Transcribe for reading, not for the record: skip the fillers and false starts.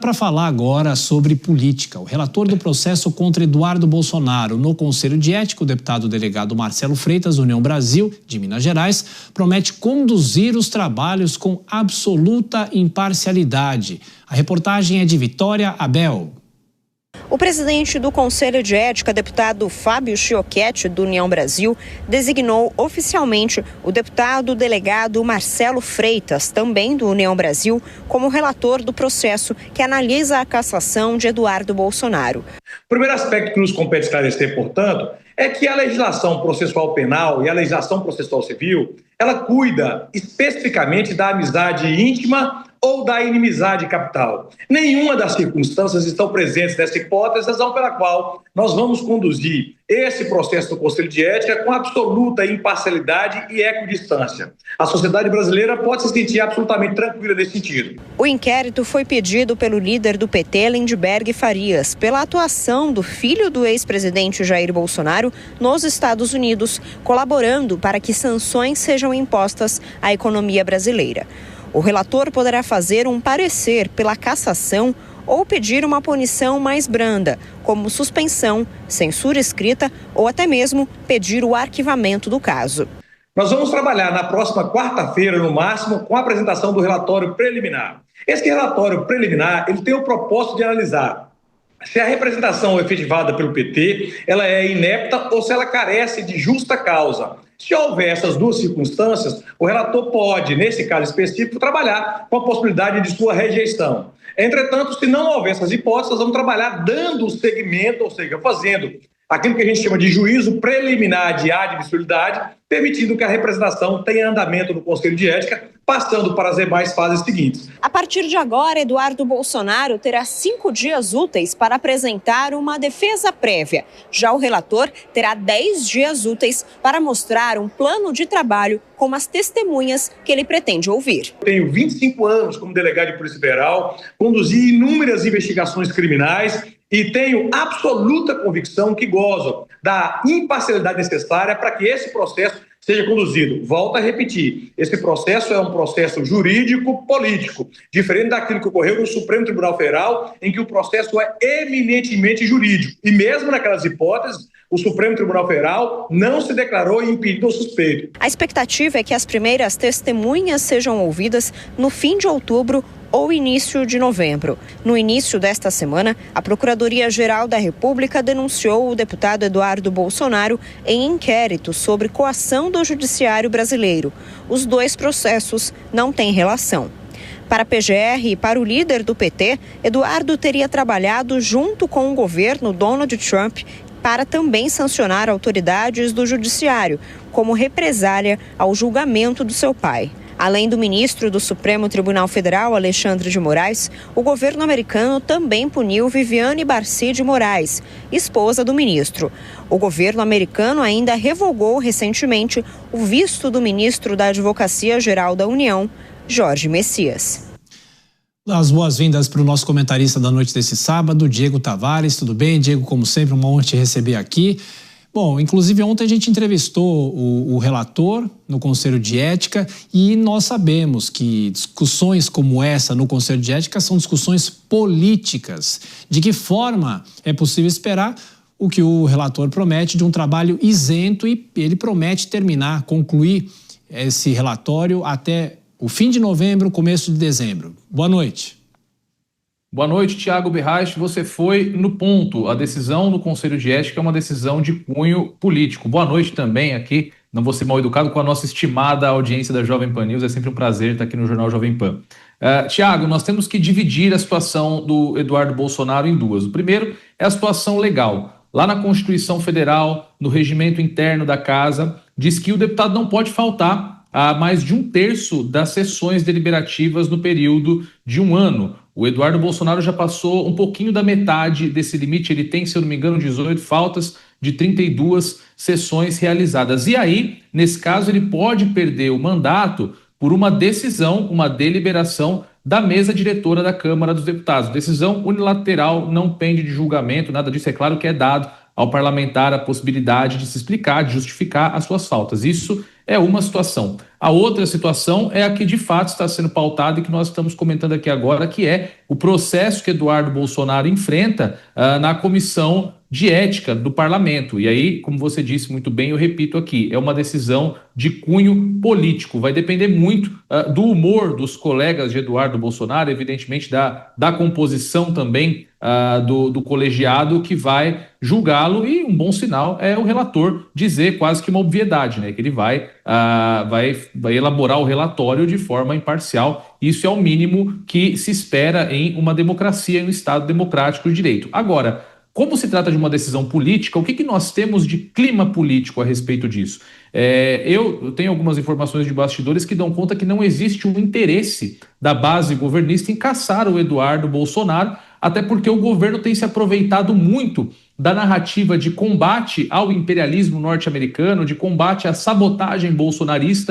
Para falar agora sobre política, o relator do processo contra Eduardo Bolsonaro no Conselho de Ética, o deputado delegado Marcelo Freitas, União Brasil, de Minas Gerais, promete conduzir os trabalhos com absoluta imparcialidade. A reportagem é de Vitória Abel. O presidente do Conselho de Ética, deputado Fábio Chiocchetti, do União Brasil, designou oficialmente o deputado delegado Marcelo Freitas, também do União Brasil, como relator do processo que analisa a cassação de Eduardo Bolsonaro. O primeiro aspecto que nos compete esclarecer, portanto, é que a legislação processual penal e a legislação processual civil, ela cuida especificamente da amizade íntima ou da inimizade capital. Nenhuma das circunstâncias estão presentes nessa hipótese, razão pela qual nós vamos conduzir esse processo do Conselho de Ética com absoluta imparcialidade e equidistância. A sociedade brasileira pode se sentir absolutamente tranquila nesse sentido. O inquérito foi pedido pelo líder do PT, Lindbergh Farias, pela atuação do filho do ex-presidente Jair Bolsonaro nos Estados Unidos, colaborando para que sanções sejam impostas à economia brasileira. O relator poderá fazer um parecer pela cassação ou pedir uma punição mais branda, como suspensão, censura escrita ou até mesmo pedir o arquivamento do caso. Nós vamos trabalhar na próxima quarta-feira, no máximo, com a apresentação do relatório preliminar. Esse relatório preliminar, ele tem o propósito de analisar se a representação efetivada pelo PT ela é inepta ou se ela carece de justa causa. Se houver essas duas circunstâncias, o relator pode, nesse caso específico, trabalhar com a possibilidade de sua rejeição. Entretanto, se não houver essas hipóteses, nós vamos trabalhar dando seguimento, ou seja, fazendo aquilo que a gente chama de juízo preliminar de admissibilidade, permitindo que a representação tenha andamento no Conselho de Ética, passando para as demais fases seguintes. A partir de agora, Eduardo Bolsonaro terá 5 dias úteis para apresentar uma defesa prévia. Já o relator terá 10 dias úteis para mostrar um plano de trabalho com as testemunhas que ele pretende ouvir. Tenho 25 anos como delegado de Polícia Federal, conduzi inúmeras investigações criminais e tenho absoluta convicção que gozo da imparcialidade necessária para que esse processo seja conduzido. Volto a repetir, esse processo é um processo jurídico-político, diferente daquilo que ocorreu no Supremo Tribunal Federal, em que o processo é eminentemente jurídico. E mesmo naquelas hipóteses, o Supremo Tribunal Federal não se declarou impedido ou suspeito. A expectativa é que as primeiras testemunhas sejam ouvidas no fim de outubro ou início de novembro. No início desta semana, a Procuradoria-Geral da República denunciou o deputado Eduardo Bolsonaro em inquérito sobre coação do Judiciário brasileiro. Os dois processos não têm relação. Para a PGR e para o líder do PT, Eduardo teria trabalhado junto com o governo Donald Trump para também sancionar autoridades do Judiciário, como represália ao julgamento do seu pai. Além do ministro do Supremo Tribunal Federal, Alexandre de Moraes, o governo americano também puniu Viviane Barci de Moraes, esposa do ministro. O governo americano ainda revogou recentemente o visto do ministro da Advocacia Geral da União, Jorge Messias. As boas-vindas para o nosso comentarista da noite desse sábado, Diego Tavares. Tudo bem, Diego? Como sempre, uma honra te receber aqui. Bom, inclusive ontem a gente entrevistou o relator no Conselho de Ética e nós sabemos que discussões como essa no Conselho de Ética são discussões políticas. De que forma é possível esperar o que o relator promete de um trabalho isento e ele promete concluir esse relatório até o fim de novembro, começo de dezembro. Boa noite. Boa noite, Thiago Berraich. Você foi no ponto. A decisão no Conselho de Ética é uma decisão de cunho político. Boa noite também aqui, não vou ser mal educado, com a nossa estimada audiência da Jovem Pan News. É sempre um prazer estar aqui no Jornal Jovem Pan. Thiago, nós temos que dividir a situação do Eduardo Bolsonaro em duas. O primeiro é a situação legal. Lá na Constituição Federal, no regimento interno da Casa, diz que o deputado não pode faltar a mais de 1/3 das sessões deliberativas no período de 1 ano. O Eduardo Bolsonaro já passou um pouquinho da metade desse limite. Ele tem, se eu não me engano, 18 faltas de 32 sessões realizadas. E aí, nesse caso, ele pode perder o mandato por uma decisão, uma deliberação da mesa diretora da Câmara dos Deputados. Decisão unilateral, não pende de julgamento, nada disso. É claro que é dado ao parlamentar a possibilidade de se explicar, de justificar as suas faltas. Isso é uma situação. A outra situação é a que de fato está sendo pautada e que nós estamos comentando aqui agora, que é o processo que Eduardo Bolsonaro enfrenta na comissão de ética do parlamento. E aí, como você disse muito bem, eu repito aqui, é uma decisão de cunho político. Vai depender muito do humor dos colegas de Eduardo Bolsonaro, evidentemente da composição também do colegiado que vai julgá-lo, e um bom sinal é o relator dizer quase que uma obviedade, né? Que ele vai elaborar o relatório de forma imparcial. Isso é o mínimo que se espera em uma democracia, em um Estado democrático de direito. Agora, como se trata de uma decisão política, o que nós temos de clima político a respeito disso? Eu tenho algumas informações de bastidores que dão conta que não existe um interesse da base governista em caçar o Eduardo Bolsonaro, até porque o governo tem se aproveitado muito da narrativa de combate ao imperialismo norte-americano, de combate à sabotagem bolsonarista,